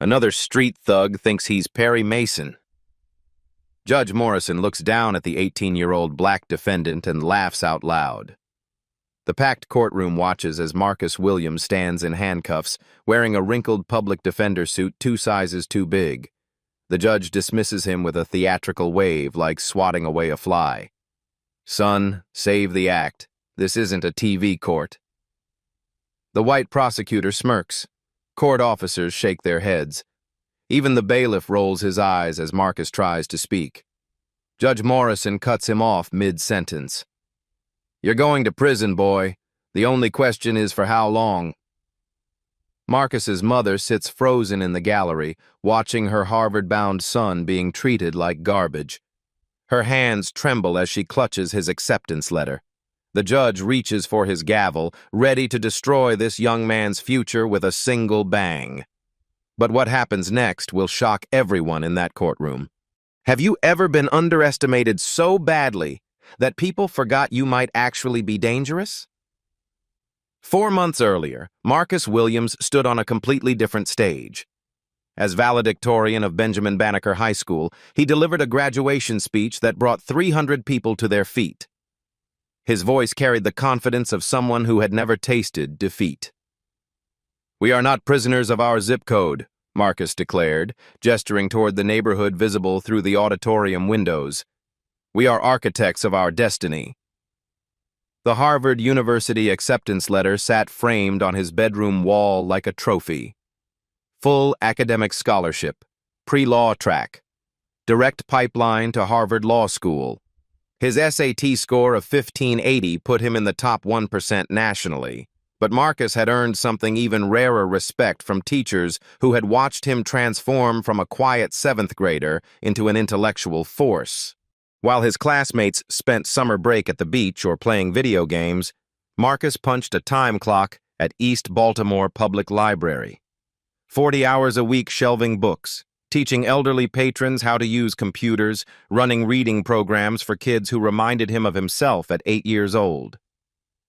Another street thug thinks he's Perry Mason. Judge Morrison looks down at the 18-year-old black defendant and laughs out loud. The packed courtroom watches as Marcus Williams stands in handcuffs, wearing a wrinkled public defender suit 2 sizes too big. The judge dismisses him with a theatrical wave, like swatting away a fly. "Son, save the act. This isn't a TV court." The white prosecutor smirks. Court officers shake their heads. Even the bailiff rolls his eyes as Marcus tries to speak. Judge Morrison cuts him off mid-sentence. "You're going to prison, boy. The only question is for how long." Marcus's mother sits frozen in the gallery, watching her Harvard-bound son being treated like garbage. Her hands tremble as she clutches his acceptance letter. The judge reaches for his gavel, ready to destroy this young man's future with a single bang. But what happens next will shock everyone in that courtroom. Have you ever been underestimated so badly that people forgot you might actually be dangerous? 4 months earlier, Marcus Williams stood on a completely different stage. As valedictorian of Benjamin Banneker High School, he delivered a graduation speech that brought 300 people to their feet. His voice carried the confidence of someone who had never tasted defeat. "We are not prisoners of our zip code," Marcus declared, gesturing toward the neighborhood visible through the auditorium windows. "We are architects of our destiny." The Harvard University acceptance letter sat framed on his bedroom wall like a trophy. Full academic scholarship, pre-law track, direct pipeline to Harvard Law School. His SAT score of 1580 put him in the top 1% nationally, but Marcus had earned something even rarer respect from teachers who had watched him transform from a quiet 7th grader into an intellectual force. While his classmates spent summer break at the beach or playing video games, Marcus punched a time clock at East Baltimore Public Library. 40 hours a week shelving books, teaching elderly patrons how to use computers, running reading programs for kids who reminded him of himself at 8 years old.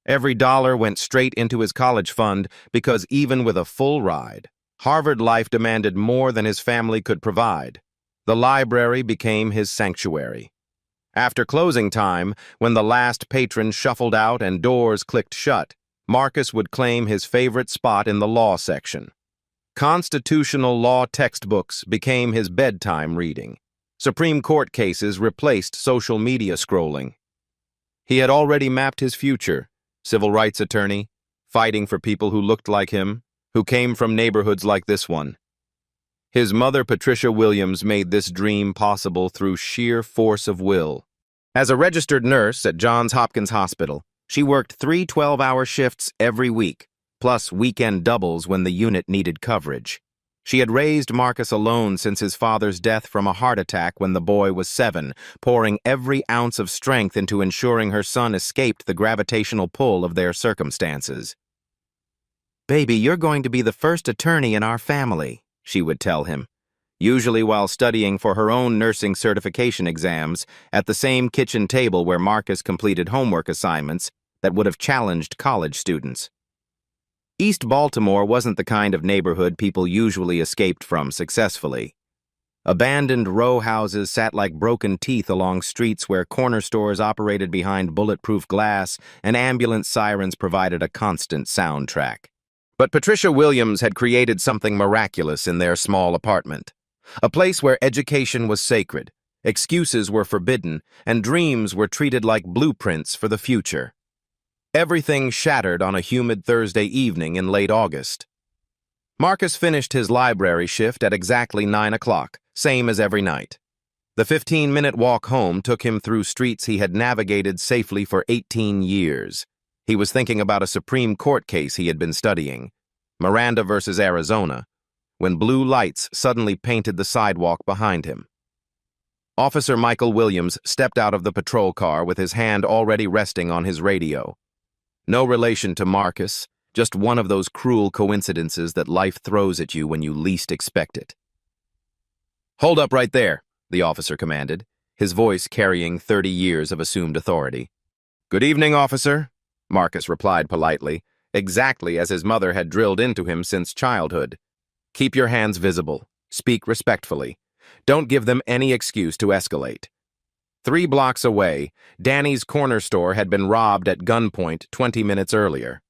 Every dollar went straight into his college fund because even with a full ride, Harvard life demanded more than his family could provide. The library became his sanctuary. After closing time, when the last patron shuffled out and doors clicked shut, Marcus would claim his favorite spot in the law section. Constitutional law textbooks became his bedtime reading. Supreme Court cases replaced social media scrolling. He had already mapped his future: civil rights attorney, fighting for people who looked like him, who came from neighborhoods like this one. His mother, Patricia Williams, made this dream possible through sheer force of will. As a registered nurse at Johns Hopkins Hospital, she worked 3 12-hour shifts every week, plus weekend doubles when the unit needed coverage. She had raised Marcus alone since his father's death from a heart attack when the boy was 7, pouring every ounce of strength into ensuring her son escaped the gravitational pull of their circumstances. "Baby, you're going to be the first attorney in our family," she would tell him, usually while studying for her own nursing certification exams at the same kitchen table where Marcus completed homework assignments that would have challenged college students. East Baltimore wasn't the kind of neighborhood people usually escaped from successfully. Abandoned row houses sat like broken teeth along streets where corner stores operated behind bulletproof glass and ambulance sirens provided a constant soundtrack. But Patricia Williams had created something miraculous in their small apartment. A place where education was sacred, excuses were forbidden, and dreams were treated like blueprints for the future. Everything shattered on a humid Thursday evening in late August. Marcus finished his library shift at exactly 9 o'clock, same as every night. The 15-minute walk home took him through streets he had navigated safely for 18 years. He was thinking about a Supreme Court case he had been studying, Miranda versus Arizona, when blue lights suddenly painted the sidewalk behind him. Officer Michael Williams stepped out of the patrol car with his hand already resting on his radio. No relation to Marcus, just one of those cruel coincidences that life throws at you when you least expect it. "Hold up right there," the officer commanded, his voice carrying 30 years of assumed authority. "Good evening, officer," Marcus replied politely, exactly as his mother had drilled into him since childhood. Keep your hands visible. Speak respectfully. Don't give them any excuse to escalate. 3 blocks away, Danny's corner store had been robbed at gunpoint 20 minutes earlier.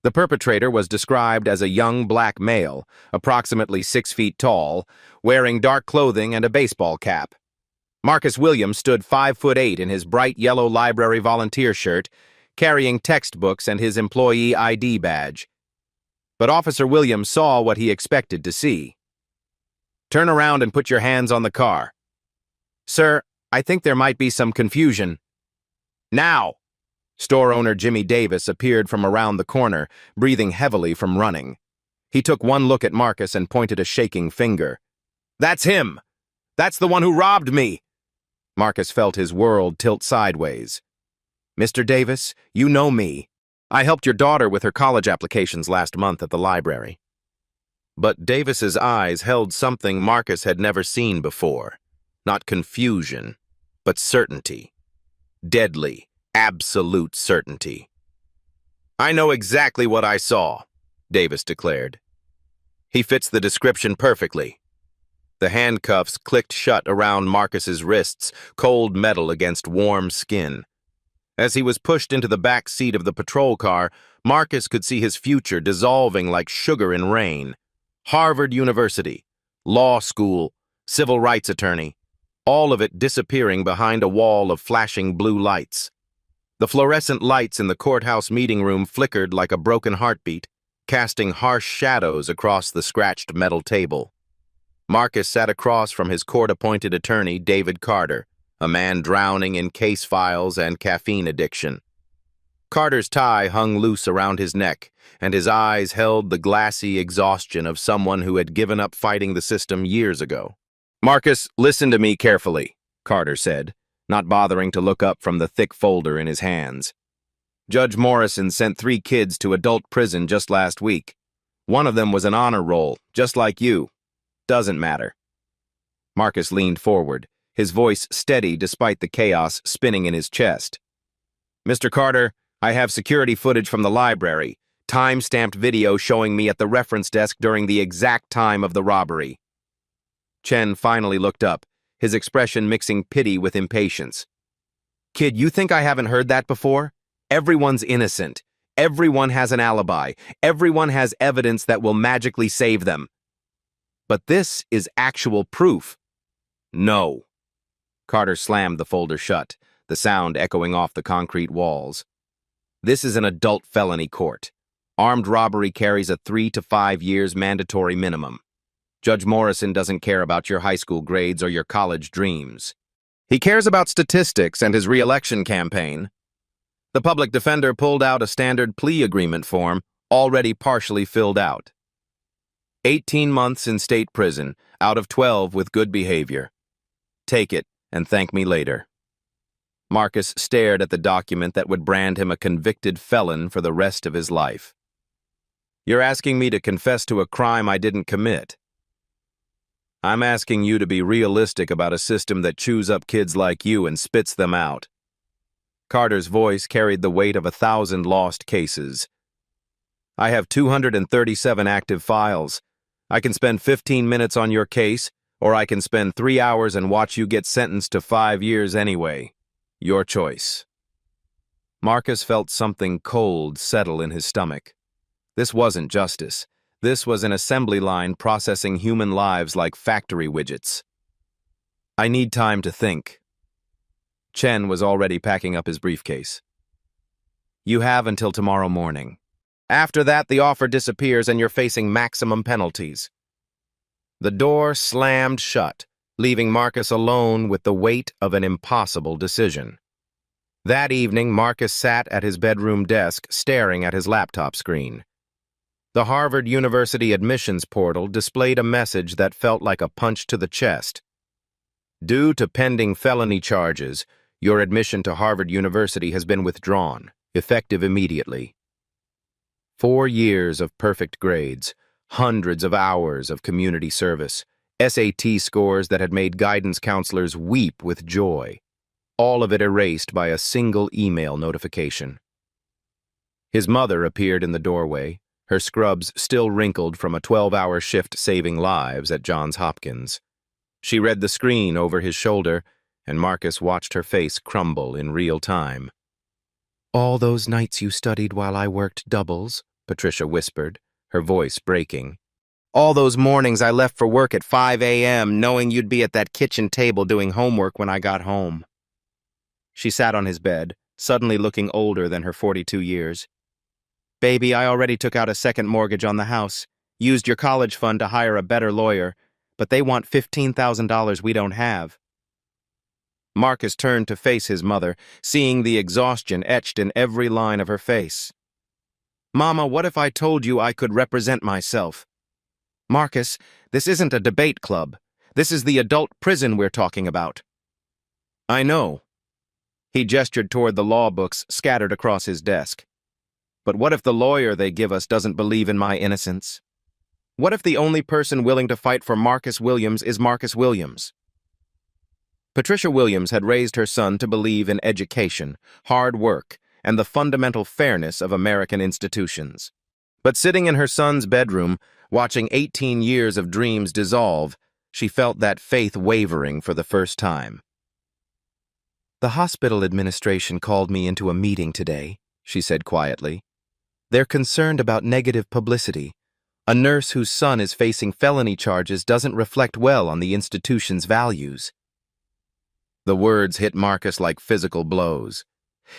The perpetrator was described as a young black male, approximately 6 feet tall, wearing dark clothing and a baseball cap. Marcus Williams stood 5'8" in his bright yellow library volunteer shirt, carrying textbooks and his employee ID badge. But Officer Williams saw what he expected to see. "Turn around and put your hands on the car." "Sir, I think there might be some confusion." "Now!" Store owner Jimmy Davis appeared from around the corner, breathing heavily from running. He took one look at Marcus and pointed a shaking finger. "That's him! That's the one who robbed me!" Marcus felt his world tilt sideways. "Mr. Davis, you know me. I helped your daughter with her college applications last month at the library." But Davis's eyes held something Marcus had never seen before. Not confusion, but certainty. Deadly, absolute certainty. "I know exactly what I saw," Davis declared. "He fits the description perfectly." The handcuffs clicked shut around Marcus's wrists, cold metal against warm skin. As he was pushed into the back seat of the patrol car, Marcus could see his future dissolving like sugar in rain. Harvard University, law school, civil rights attorney, all of it disappearing behind a wall of flashing blue lights. The fluorescent lights in the courthouse meeting room flickered like a broken heartbeat, casting harsh shadows across the scratched metal table. Marcus sat across from his court-appointed attorney, David Carter, a man drowning in case files and caffeine addiction. Carter's tie hung loose around his neck, and his eyes held the glassy exhaustion of someone who had given up fighting the system years ago. "Marcus, listen to me carefully," Carter said, not bothering to look up from the thick folder in his hands. "Judge Morrison sent 3 kids to adult prison just last week. One of them was an honor roll, just like you. Doesn't matter." Marcus leaned forward, his voice steady despite the chaos spinning in his chest. "Mr. Carter, I have security footage from the library, time-stamped video showing me at the reference desk during the exact time of the robbery." Chen finally looked up, his expression mixing pity with impatience. "Kid, you think I haven't heard that before? Everyone's innocent. Everyone has an alibi. Everyone has evidence that will magically save them. But this is actual proof." "No." Carter slammed the folder shut, the sound echoing off the concrete walls. "This is an adult felony court. Armed robbery carries a 3 to 5 years mandatory minimum. Judge Morrison doesn't care about your high school grades or your college dreams. He cares about statistics and his re-election campaign." The public defender pulled out a standard plea agreement form, already partially filled out. 18 months in state prison, out of 12 with good behavior. Take it and thank me later. Marcus stared at the document that would brand him a convicted felon for the rest of his life. "You're asking me to confess to a crime I didn't commit. I'm asking you to be realistic about a system that chews up kids like you and spits them out." Carter's voice carried the weight of 1,000 lost cases. "I have 237 active files. I can spend 15 minutes on your case, or I can spend 3 hours and watch you get sentenced to 5 years anyway. Your choice." Marcus felt something cold settle in his stomach. This wasn't justice. This was an assembly line processing human lives like factory widgets. "I need time to think." Chen was already packing up his briefcase. "You have until tomorrow morning. After that, the offer disappears and you're facing maximum penalties." The door slammed shut, leaving Marcus alone with the weight of an impossible decision. That evening, Marcus sat at his bedroom desk, staring at his laptop screen. The Harvard University admissions portal displayed a message that felt like a punch to the chest. "Due to pending felony charges, your admission to Harvard University has been withdrawn, effective immediately." 4 years of perfect grades, hundreds of hours of community service, SAT scores that had made guidance counselors weep with joy, all of it erased by a single email notification. His mother appeared in the doorway, her scrubs still wrinkled from a 12-hour shift saving lives at Johns Hopkins. She read the screen over his shoulder, and Marcus watched her face crumble in real time. "All those nights you studied while I worked doubles," Patricia whispered, her voice breaking. "All those mornings I left for work at 5 a.m. knowing you'd be at that kitchen table doing homework when I got home." She sat on his bed, suddenly looking older than her 42 years. "Baby, I already took out a second mortgage on the house, used your college fund to hire a better lawyer, but they want $15,000 we don't have." Marcus turned to face his mother, seeing the exhaustion etched in every line of her face. "Mama, what if I told you I could represent myself?" "Marcus, this isn't a debate club. This is the adult prison we're talking about." "I know." He gestured toward the law books scattered across his desk. "But what if the lawyer they give us doesn't believe in my innocence? What if the only person willing to fight for Marcus Williams is Marcus Williams?" Patricia Williams had raised her son to believe in education, hard work, and the fundamental fairness of American institutions. But sitting in her son's bedroom, watching 18 years of dreams dissolve, she felt that faith wavering for the first time. "The hospital administration called me into a meeting today," she said quietly. "They're concerned about negative publicity. A nurse whose son is facing felony charges doesn't reflect well on the institution's values." The words hit Marcus like physical blows.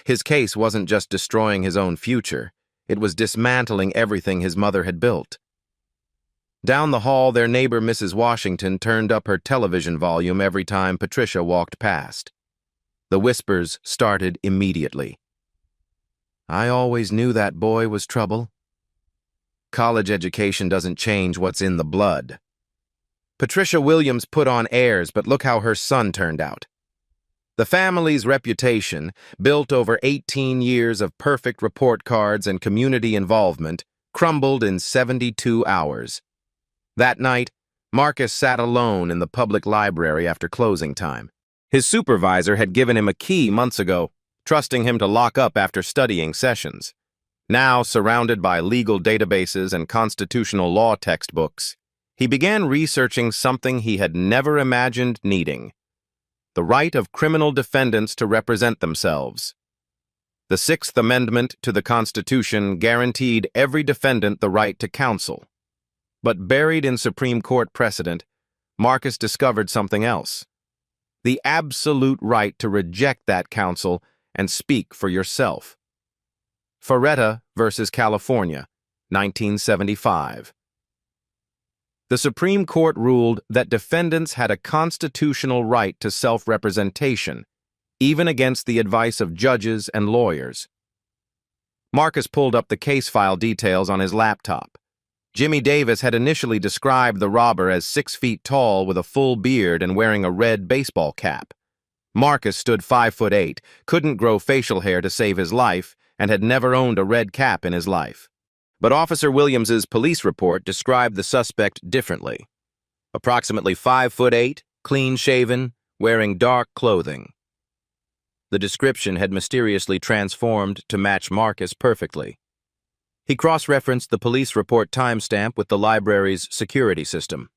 His case wasn't just destroying his own future, it was dismantling everything his mother had built. Down the hall, their neighbor Mrs. Washington turned up her television volume every time Patricia walked past. The whispers started immediately. "I always knew that boy was trouble. College education doesn't change what's in the blood." Patricia Williams put on airs, but look how her son turned out. The family's reputation, built over 18 years of perfect report cards and community involvement, crumbled in 72 hours. That night, Marcus sat alone in the public library after closing time. His supervisor had given him a key months ago, trusting him to lock up after studying sessions. Now, surrounded by legal databases and constitutional law textbooks, he began researching something he had never imagined needing: the right of criminal defendants to represent themselves. The Sixth Amendment to the Constitution guaranteed every defendant the right to counsel. But buried in Supreme Court precedent, Marcus discovered something else: the absolute right to reject that counsel and speak for yourself. Ferretta versus California, 1975. The Supreme Court ruled that defendants had a constitutional right to self-representation, even against the advice of judges and lawyers. Marcus pulled up the case file details on his laptop. Jimmy Davis had initially described the robber as 6 feet tall with a full beard and wearing a red baseball cap. Marcus stood 5'8", couldn't grow facial hair to save his life, and had never owned a red cap in his life. But Officer Williams's police report described the suspect differently. Approximately 5'8", clean-shaven, wearing dark clothing. The description had mysteriously transformed to match Marcus perfectly. He cross-referenced the police report timestamp with the library's security system.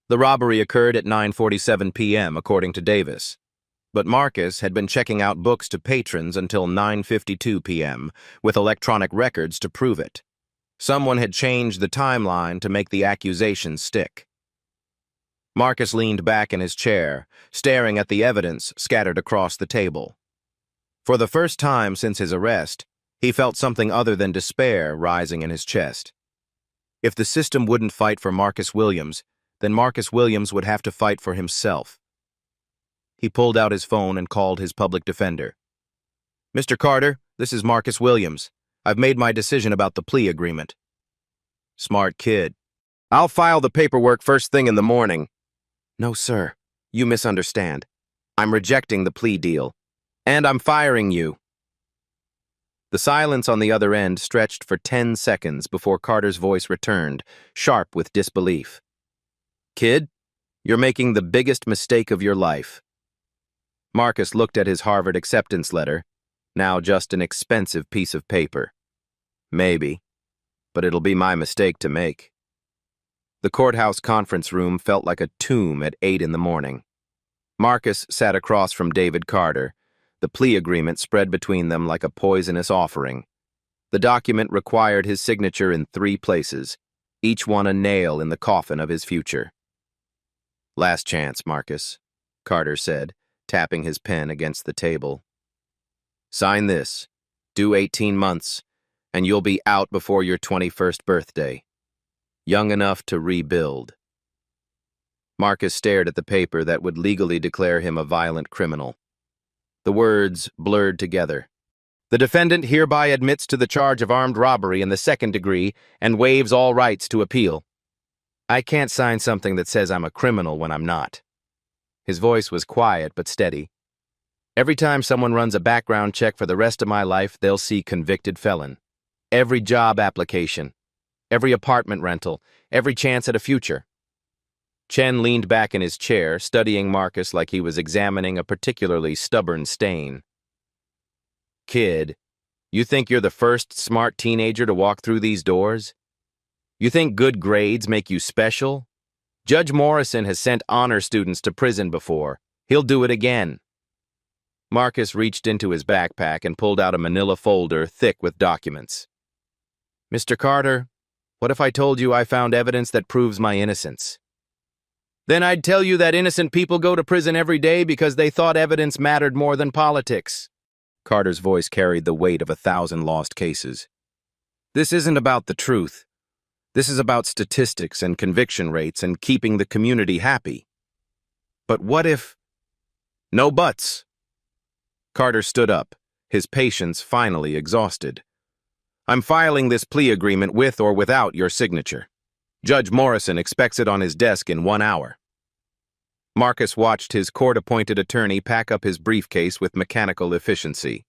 The robbery occurred at 9:47 p.m., according to Davis. But Marcus had been checking out books to patrons until 9:52 p.m., with electronic records to prove it. Someone had changed the timeline to make the accusation stick. Marcus leaned back in his chair, staring at the evidence scattered across the table. For the first time since his arrest, he felt something other than despair rising in his chest. If the system wouldn't fight for Marcus Williams, then Marcus Williams would have to fight for himself. He pulled out his phone and called his public defender. "Mr. Carter, this is Marcus Williams. I've made my decision about the plea agreement." "Smart kid. I'll file the paperwork first thing in the morning." "No, sir. You misunderstand. I'm rejecting the plea deal. And I'm firing you." The silence on the other end stretched for 10 seconds before Carter's voice returned, sharp with disbelief. "Kid, you're making the biggest mistake of your life." Marcus looked at his Harvard acceptance letter, now just an expensive piece of paper. Maybe. but it'll be my mistake to make. The courthouse conference room felt like a tomb at 8 in the morning. Marcus sat across from David Carter. The plea agreement spread between them like a poisonous offering. The document required his signature in 3 places, each one a nail in the coffin of his future. "Last chance, Marcus," Carter said, tapping his pen against the table. "Sign this, do 18 months, and you'll be out before your 21st birthday. Young enough to rebuild." Marcus stared at the paper that would legally declare him a violent criminal. The words blurred together. "The defendant hereby admits to the charge of armed robbery in the 2nd degree and waives all rights to appeal." I can't sign something that says I'm a criminal when I'm not. His voice was quiet but steady. Every time someone runs a background check for the rest of my life, they'll see convicted felon. Every job application, every apartment rental, every chance at a future. Chen leaned back in his chair, studying Marcus like he was examining a particularly stubborn stain. "Kid, you think you're the first smart teenager to walk through these doors? You think good grades make you special? Judge Morrison has sent honor students to prison before. He'll do it again." Marcus reached into his backpack and pulled out a manila folder thick with documents. "Mr. Carter, what if I told you I found evidence that proves my innocence?" "Then I'd tell you that innocent people go to prison every day because they thought evidence mattered more than politics." Carter's voice carried the weight of 1,000 lost cases. "This isn't about the truth. This is about statistics and conviction rates and keeping the community happy. But what if—" "No buts." Carter stood up, his patience finally exhausted. "I'm filing this plea agreement with or without your signature. Judge Morrison expects it on his desk in 1 hour." Marcus watched his court-appointed attorney pack up his briefcase with mechanical efficiency.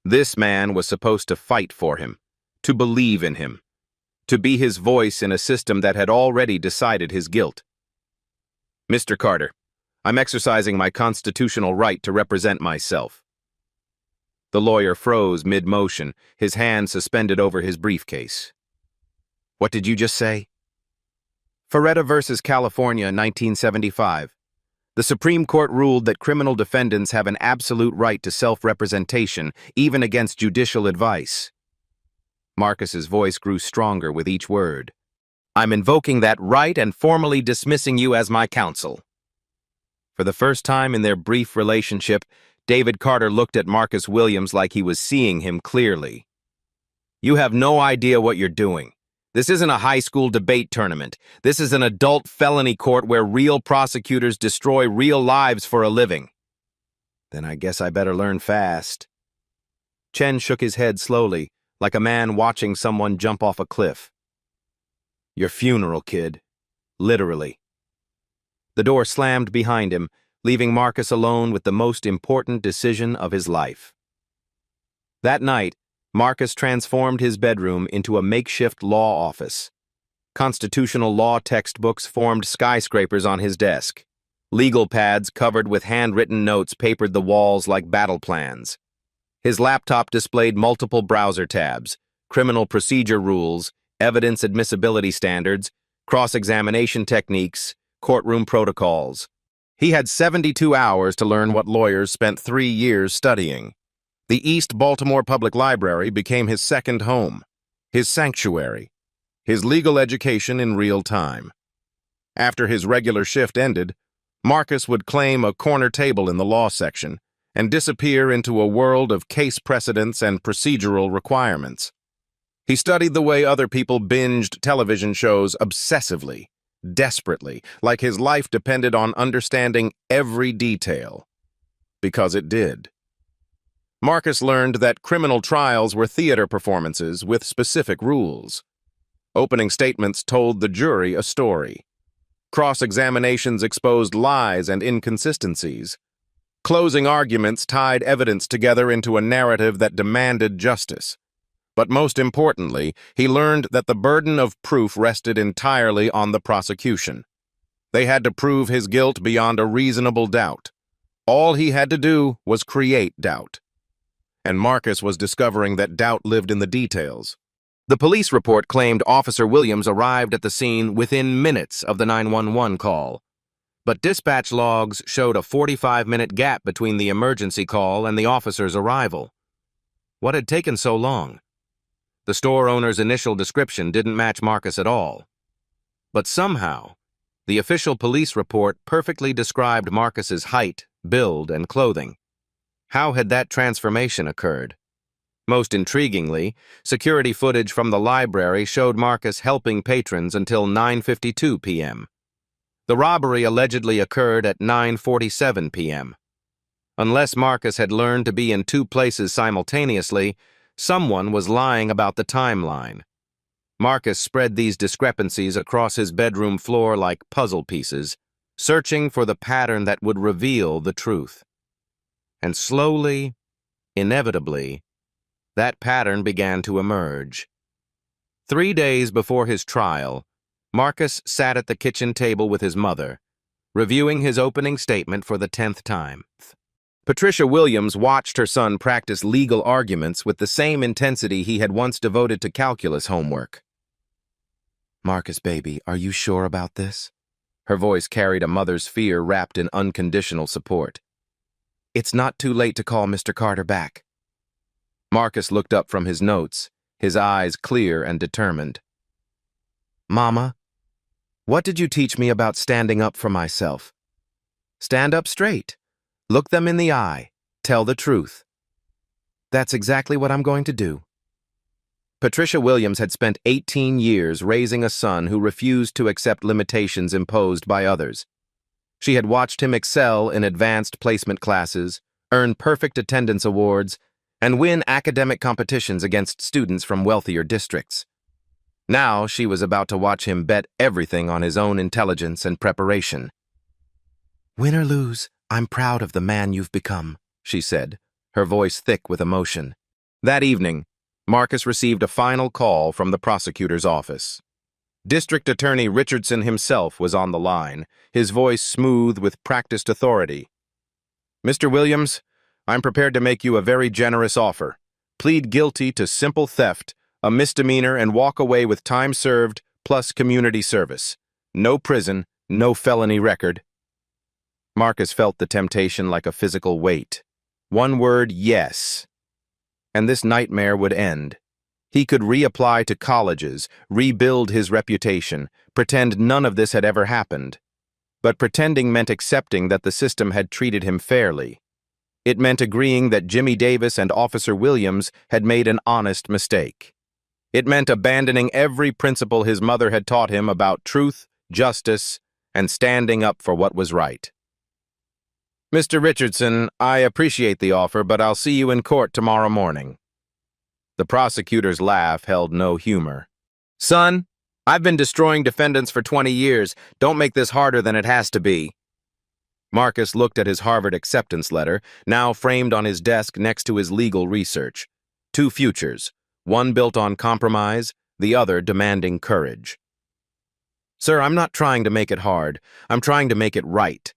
This man was supposed to fight for him, to believe in him, to be his voice in a system that had already decided his guilt. "Mr. Carter, I'm exercising my constitutional right to represent myself." The lawyer froze mid-motion, his hand suspended over his briefcase. "What did you just say?" "Ferretta versus California, 1975. The Supreme Court ruled that criminal defendants have an absolute right to self-representation, even against judicial advice." Marcus's voice grew stronger with each word. "I'm invoking that right and formally dismissing you as my counsel." For the first time in their brief relationship, David Carter looked at Marcus Williams like he was seeing him clearly. "You have no idea what you're doing. This isn't a high school debate tournament. This is an adult felony court where real prosecutors destroy real lives for a living." "Then I guess I better learn fast." Chen shook his head slowly, like a man watching someone jump off a cliff. "Your funeral, kid. Literally." The door slammed behind him, leaving Marcus alone with the most important decision of his life. That night, Marcus transformed his bedroom into a makeshift law office. Constitutional law textbooks formed skyscrapers on his desk. Legal pads covered with handwritten notes papered the walls like battle plans. His laptop displayed multiple browser tabs, criminal procedure rules, evidence admissibility standards, cross-examination techniques, courtroom protocols. He had 72 hours to learn what lawyers spent 3 years studying. The East Baltimore Public Library became his second home, his sanctuary, his legal education in real time. After his regular shift ended, Marcus would claim a corner table in the law section and disappear into a world of case precedents and procedural requirements. He studied the way other people binged television shows obsessively, desperately, like his life depended on understanding every detail. Because it did. Marcus learned that criminal trials were theater performances with specific rules. Opening statements told the jury a story. Cross-examinations exposed lies and inconsistencies. Closing arguments tied evidence together into a narrative that demanded justice. But most importantly, he learned that the burden of proof rested entirely on the prosecution. They had to prove his guilt beyond a reasonable doubt. All he had to do was create doubt. And Marcus was discovering that doubt lived in the details. The police report claimed Officer Williams arrived at the scene within minutes of the 911 call, but dispatch logs showed a 45-minute gap between the emergency call and the officer's arrival. What had taken so long? The store owner's initial description didn't match Marcus at all. But somehow, the official police report perfectly described Marcus's height, build, and clothing. How had that transformation occurred? Most intriguingly, security footage from the library showed Marcus helping patrons until 9:52 p.m. The robbery allegedly occurred at 9:47 p.m. Unless Marcus had learned to be in two places simultaneously, someone was lying about the timeline. Marcus spread these discrepancies across his bedroom floor like puzzle pieces, searching for the pattern that would reveal the truth. And slowly, inevitably, that pattern began to emerge. 3 days before his trial, Marcus sat at the kitchen table with his mother, reviewing his opening statement for the 10th time. Patricia Williams watched her son practice legal arguments with the same intensity he had once devoted to calculus homework. "Marcus, baby, are you sure about this?" Her voice carried a mother's fear wrapped in unconditional support. "It's not too late to call Mr. Carter back." Marcus looked up from his notes, his eyes clear and determined. "Mama, what did you teach me about standing up for myself? Stand up straight. Look them in the eye. Tell the truth." "That's exactly what I'm going to do." Patricia Williams had spent 18 years raising a son who refused to accept limitations imposed by others. She had watched him excel in advanced placement classes, earn perfect attendance awards, and win academic competitions against students from wealthier districts. Now she was about to watch him bet everything on his own intelligence and preparation. "Win or lose, I'm proud of the man you've become," she said, her voice thick with emotion. That evening, Marcus received a final call from the prosecutor's office. District Attorney Richardson himself was on the line, his voice smooth with practiced authority. "Mr. Williams, I'm prepared to make you a very generous offer. Plead guilty to simple theft, a misdemeanor, and walk away with time served plus community service. No prison, no felony record." Marcus felt the temptation like a physical weight. One word, yes. And this nightmare would end. He could reapply to colleges, rebuild his reputation, pretend none of this had ever happened. But pretending meant accepting that the system had treated him fairly. It meant agreeing that Jimmy Davis and Officer Williams had made an honest mistake. It meant abandoning every principle his mother had taught him about truth, justice, and standing up for what was right. "Mr. Richardson, I appreciate the offer, but I'll see you in court tomorrow morning." The prosecutor's laugh held no humor. "Son, I've been destroying defendants for 20 years. Don't make this harder than it has to be." Marcus looked at his Harvard acceptance letter, now framed on his desk next to his legal research. Two futures, one built on compromise, the other demanding courage. "Sir, I'm not trying to make it hard. I'm trying to make it right."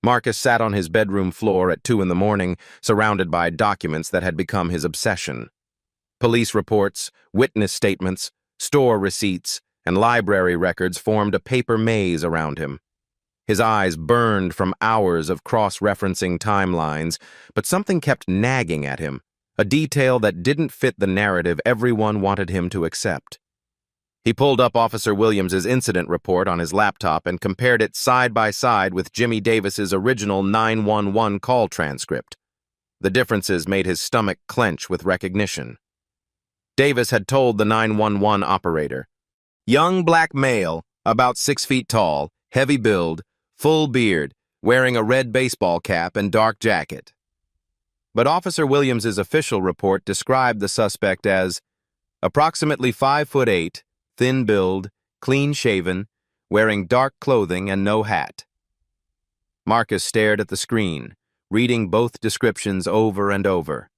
Marcus sat on his bedroom floor at 2 in the morning, surrounded by documents that had become his obsession. Police reports, witness statements, store receipts, and library records formed a paper maze around him. His eyes burned from hours of cross-referencing timelines, but something kept nagging at him, a detail that didn't fit the narrative everyone wanted him to accept. He pulled up Officer Williams's incident report on his laptop and compared it side by side with Jimmy Davis's original 911 call transcript. The differences made his stomach clench with recognition. Davis had told the 911 operator, "Young black male, about 6 feet tall, heavy build, full beard, wearing a red baseball cap and dark jacket." But Officer Williams's official report described the suspect as approximately 5'8", thin build, clean-shaven, wearing dark clothing and no hat. Marcus stared at the screen, reading both descriptions over and over.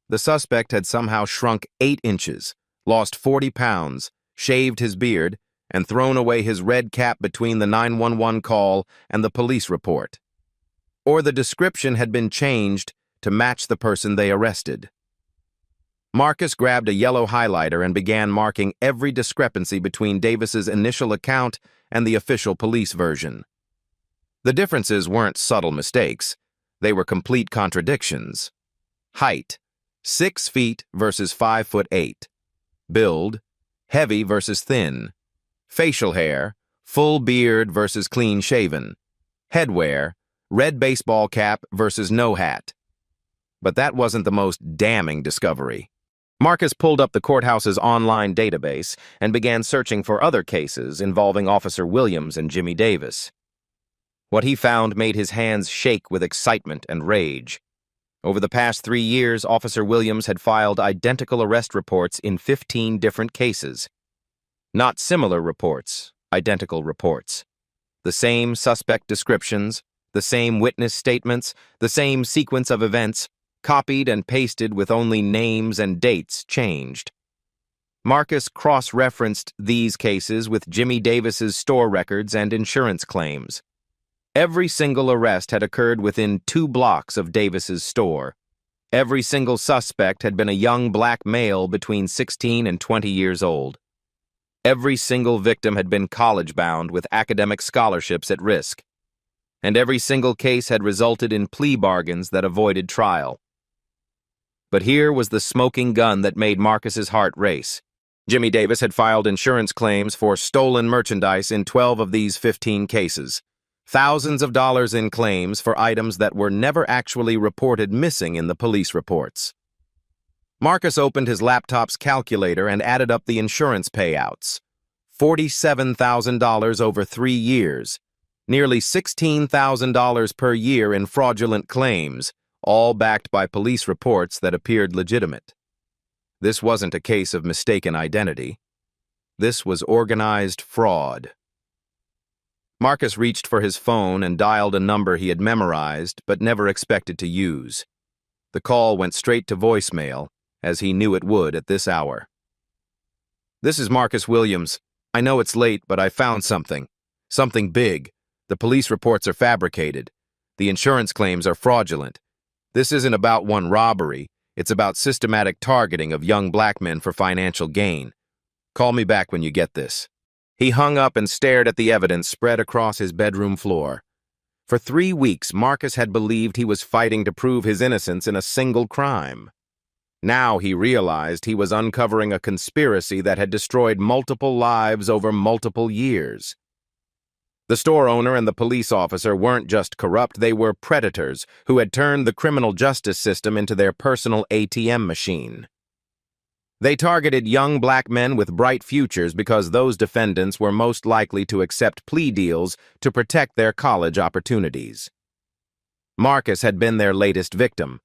The suspect had somehow shrunk 8 inches, lost 40 pounds, shaved his beard, and thrown away his red cap between the 911 call and the police report. Or the description had been changed to match the person they arrested. Marcus grabbed a yellow highlighter and began marking every discrepancy between Davis's initial account and the official police version. The differences weren't subtle mistakes. They were complete contradictions. Height, 6 feet versus 5'8". Build, heavy versus thin. Facial hair, full beard versus clean shaven. Headwear, red baseball cap versus no hat. But that wasn't the most damning discovery. Marcus pulled up the courthouse's online database and began searching for other cases involving Officer Williams and Jimmy Davis. What he found made his hands shake with excitement and rage. Over the past 3 years, Officer Williams had filed identical arrest reports in 15 different cases. Not similar reports, identical reports. The same suspect descriptions, the same witness statements, the same sequence of events, copied and pasted with only names and dates changed. Marcus cross-referenced these cases with Jimmy Davis's store records and insurance claims. Every single arrest had occurred within 2 blocks of Davis's store. Every single suspect had been a young black male between 16 and 20 years old. Every single victim had been college-bound with academic scholarships at risk. And every single case had resulted in plea bargains that avoided trial. But here was the smoking gun that made Marcus's heart race. Jimmy Davis had filed insurance claims for stolen merchandise in 12 of these 15 cases. Thousands of dollars in claims for items that were never actually reported missing in the police reports. Marcus opened his laptop's calculator and added up the insurance payouts. $47,000 over 3 years. Nearly $16,000 per year in fraudulent claims, all backed by police reports that appeared legitimate. This wasn't a case of mistaken identity. This was organized fraud. Marcus reached for his phone and dialed a number he had memorized but never expected to use. The call went straight to voicemail, as he knew it would at this hour. "This is Marcus Williams. I know it's late, but I found something. Something big. The police reports are fabricated. The insurance claims are fraudulent. This isn't about one robbery. It's about systematic targeting of young black men for financial gain. Call me back when you get this." He hung up and stared at the evidence spread across his bedroom floor. For 3 weeks, Marcus had believed he was fighting to prove his innocence in a single crime. Now he realized he was uncovering a conspiracy that had destroyed multiple lives over multiple years. The store owner and the police officer weren't just corrupt, they were predators who had turned the criminal justice system into their personal ATM machine. They targeted young black men with bright futures because those defendants were most likely to accept plea deals to protect their college opportunities. Marcus had been their latest victim,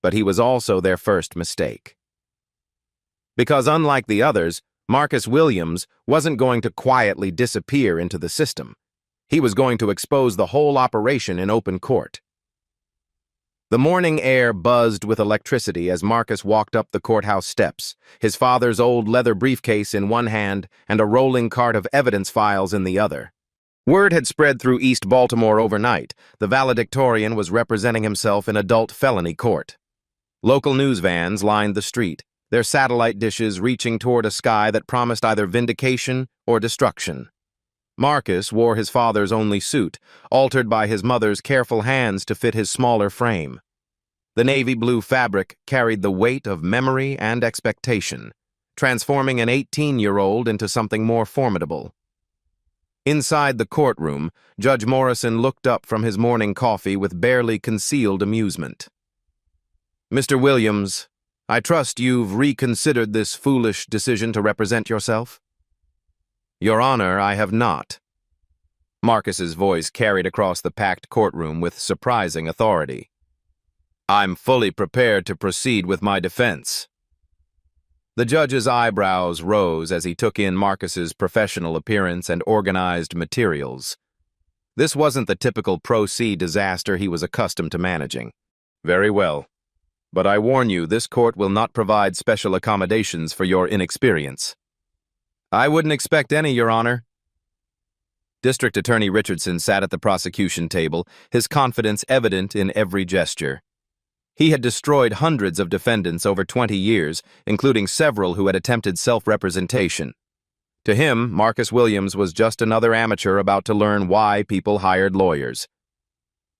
but he was also their first mistake. Because unlike the others, Marcus Williams wasn't going to quietly disappear into the system. He was going to expose the whole operation in open court. The morning air buzzed with electricity as Marcus walked up the courthouse steps, his father's old leather briefcase in one hand and a rolling cart of evidence files in the other. Word had spread through East Baltimore overnight. The valedictorian was representing himself in adult felony court. Local news vans lined the street, their satellite dishes reaching toward a sky that promised either vindication or destruction. Marcus wore his father's only suit, altered by his mother's careful hands to fit his smaller frame. The navy blue fabric carried the weight of memory and expectation, transforming an 18-year-old into something more formidable. Inside the courtroom, Judge Morrison looked up from his morning coffee with barely concealed amusement. "Mr. Williams, I trust you've reconsidered this foolish decision to represent yourself?" "Your Honor, I have not." Marcus's voice carried across the packed courtroom with surprising authority. "I'm fully prepared to proceed with my defense." The judge's eyebrows rose as he took in Marcus's professional appearance and organized materials. This wasn't the typical pro-se disaster he was accustomed to managing. "Very well. But I warn you, this court will not provide special accommodations for your inexperience." "I wouldn't expect any, Your Honor." District Attorney Richardson sat at the prosecution table, his confidence evident in every gesture. He had destroyed hundreds of defendants over 20 years, including several who had attempted self-representation. To him, Marcus Williams was just another amateur about to learn why people hired lawyers.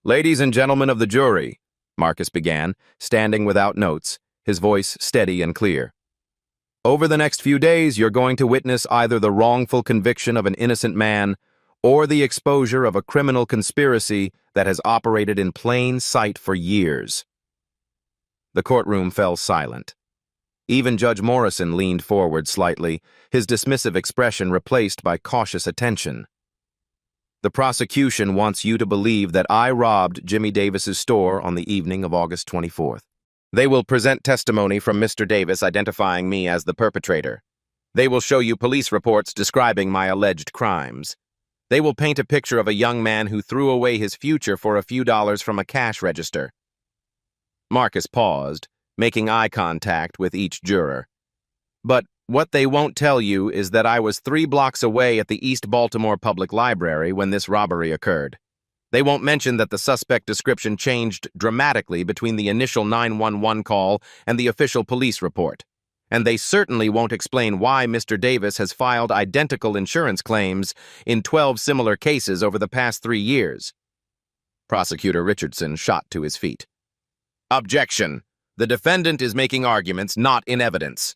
"Ladies and gentlemen of the jury," Marcus began, standing without notes, his voice steady and clear. "Over the next few days, you're going to witness either the wrongful conviction of an innocent man or the exposure of a criminal conspiracy that has operated in plain sight for years." The courtroom fell silent. Even Judge Morrison leaned forward slightly, his dismissive expression replaced by cautious attention. "The prosecution wants you to believe that I robbed Jimmy Davis's store on the evening of August 24th. They will present testimony from Mr. Davis identifying me as the perpetrator. They will show you police reports describing my alleged crimes. They will paint a picture of a young man who threw away his future for a few dollars from a cash register." Marcus paused, making eye contact with each juror. "But what they won't tell you is that I was 3 blocks away at the East Baltimore Public Library when this robbery occurred. They won't mention that the suspect description changed dramatically between the initial 911 call and the official police report. And they certainly won't explain why Mr. Davis has filed identical insurance claims in 12 similar cases over the past 3 years. Prosecutor Richardson shot to his feet. "Objection. The defendant is making arguments not in evidence."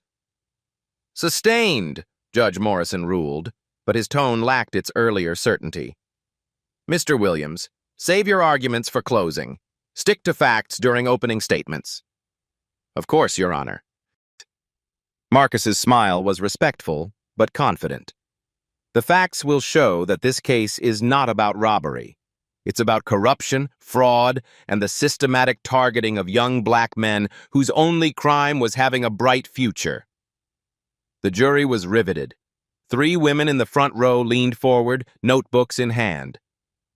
"Sustained," Judge Morrison ruled, but his tone lacked its earlier certainty. "Mr. Williams, save your arguments for closing. Stick to facts during opening statements." "Of course, Your Honor." Marcus's smile was respectful, but confident. "The facts will show that this case is not about robbery. It's about corruption, fraud, and the systematic targeting of young black men whose only crime was having a bright future." The jury was riveted. 3 women in the front row leaned forward, notebooks in hand.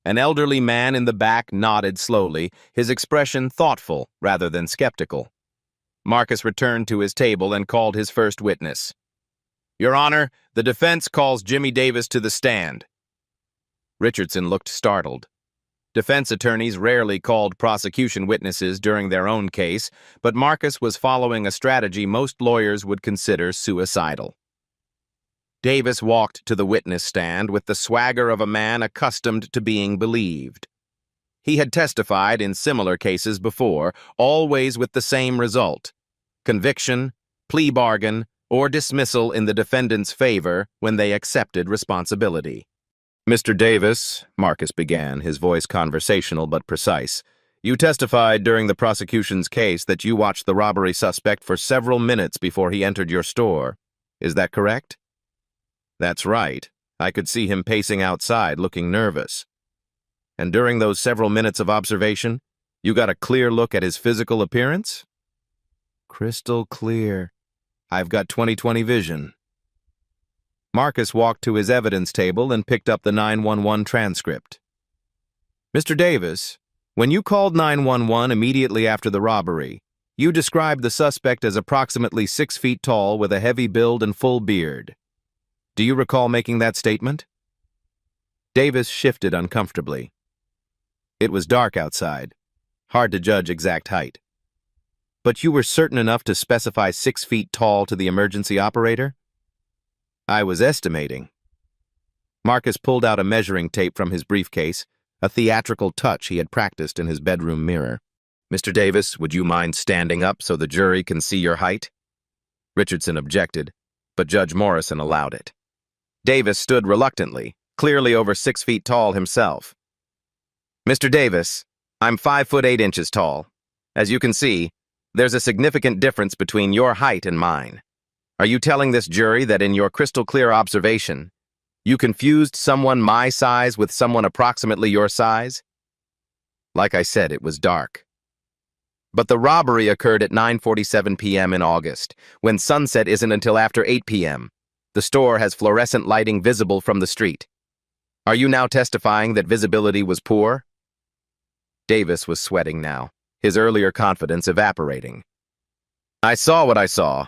An elderly man in the back nodded slowly, his expression thoughtful rather than skeptical. Marcus returned to his table and called his first witness. "Your Honor, the defense calls Jimmy Davis to the stand." Richardson looked startled. Defense attorneys rarely called prosecution witnesses during their own case, but Marcus was following a strategy most lawyers would consider suicidal. Davis walked to the witness stand with the swagger of a man accustomed to being believed. He had testified in similar cases before, always with the same result: conviction, plea bargain, or dismissal in the defendant's favor when they accepted responsibility. "Mr. Davis," Marcus began, his voice conversational but precise, "you testified during the prosecution's case that you watched the robbery suspect for several minutes before he entered your store. Is that correct?" "That's right. I could see him pacing outside, looking nervous." "And during those several minutes of observation, you got a clear look at his physical appearance?" "Crystal clear. I've got 20/20 vision." Marcus walked to his evidence table and picked up the 911 transcript. "Mr. Davis, when you called 911 immediately after the robbery, you described the suspect as approximately 6 feet tall with a heavy build and full beard. Do you recall making that statement?" Davis shifted uncomfortably. It was dark outside, hard to judge exact height. "But you were certain enough to specify 6 feet tall to the emergency operator?" "I was estimating." Marcus pulled out a measuring tape from his briefcase, a theatrical touch he had practiced in his bedroom mirror. "Mr. Davis, would you mind standing up so the jury can see your height?" Richardson objected, but Judge Morrison allowed it. Davis stood reluctantly, clearly over 6 feet tall himself. "Mr. Davis, I'm 5'8" tall. As you can see, there's a significant difference between your height and mine. Are you telling this jury that in your crystal clear observation, you confused someone my size with someone approximately your size?" Like I said, it was dark. "But the robbery occurred at 9:47 p.m. in August, when sunset isn't until after 8 p.m. The store has fluorescent lighting visible from the street. Are you now testifying that visibility was poor?" Davis was sweating now, his earlier confidence evaporating. "I saw what I saw."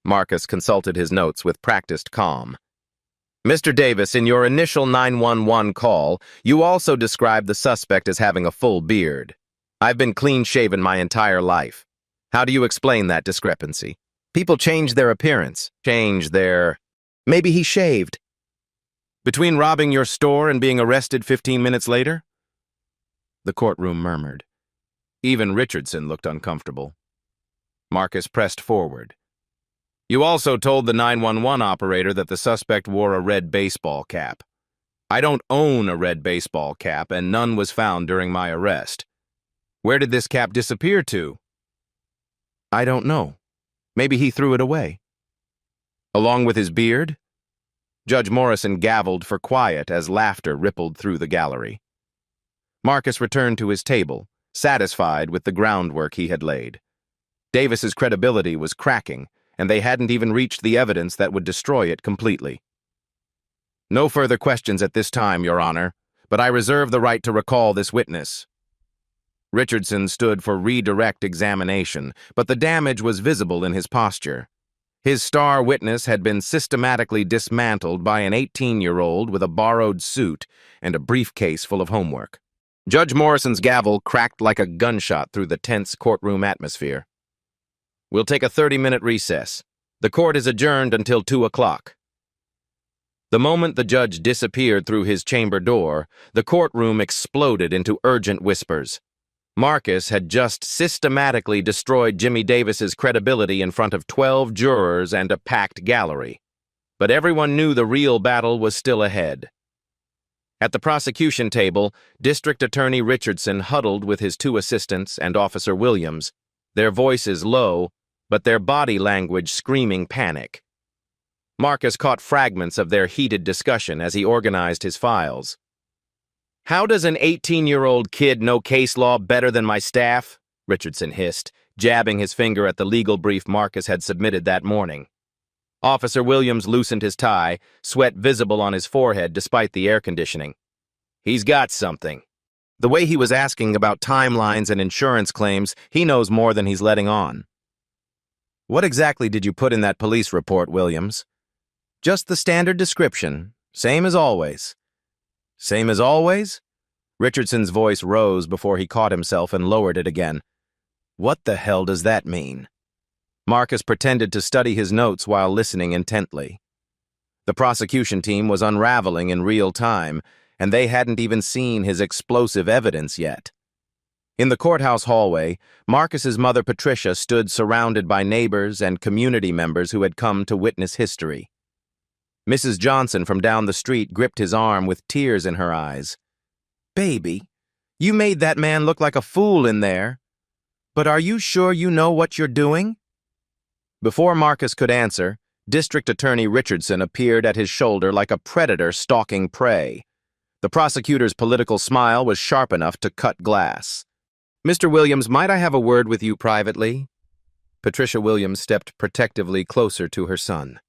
Marcus consulted his notes with practiced calm. "Mr. Davis, in your initial 911 call, you also described the suspect as having a full beard. I've been clean-shaven my entire life. How do you explain that discrepancy? People change their appearance, Maybe he shaved. Between robbing your store and being arrested 15 minutes later? The courtroom murmured. Even Richardson looked uncomfortable. Marcus pressed forward. You also told the 911 operator that the suspect wore a red baseball cap. I don't own a red baseball cap, and none was found during my arrest. Where did this cap disappear to? I don't know. Maybe he threw it away. Along with his beard? Judge Morrison gavelled for quiet as laughter rippled through the gallery. Marcus returned to his table, satisfied with the groundwork he had laid. Davis's credibility was cracking, and they hadn't even reached the evidence that would destroy it completely. No further questions at this time, Your Honor, but I reserve the right to recall this witness. Richardson stood for redirect examination, but the damage was visible in his posture. His star witness had been systematically dismantled by an 18-year-old with a borrowed suit and a briefcase full of homework. Judge Morrison's gavel cracked like a gunshot through the tense courtroom atmosphere. We'll take a 30-minute recess. The court is adjourned until 2 o'clock. The moment the judge disappeared through his chamber door, the courtroom exploded into urgent whispers. Marcus had just systematically destroyed Jimmy Davis's credibility in front of 12 jurors and a packed gallery. But everyone knew the real battle was still ahead. At the prosecution table, District Attorney Richardson huddled with his 2 assistants and Officer Williams, their voices low, but their body language screaming panic. Marcus caught fragments of their heated discussion as he organized his files. How does an 18-year-old kid know case law better than my staff? Richardson hissed, jabbing his finger at the legal brief Marcus had submitted that morning. Officer Williams loosened his tie, sweat visible on his forehead despite the air conditioning. He's got something. The way he was asking about timelines and insurance claims, he knows more than he's letting on. What exactly did you put in that police report, Williams? Just the standard description, same as always. Same as always? Richardson's voice rose before he caught himself and lowered it again. What the hell does that mean? Marcus pretended to study his notes while listening intently. The prosecution team was unraveling in real time, and they hadn't even seen his explosive evidence yet. In the courthouse hallway, Marcus's mother Patricia stood surrounded by neighbors and community members who had come to witness history. Mrs. Johnson from down the street gripped his arm with tears in her eyes. Baby, you made that man look like a fool in there. But are you sure you know what you're doing? Before Marcus could answer, District Attorney Richardson appeared at his shoulder like a predator stalking prey. The prosecutor's political smile was sharp enough to cut glass. Mr. Williams, might I have a word with you privately? Patricia Williams stepped protectively closer to her son.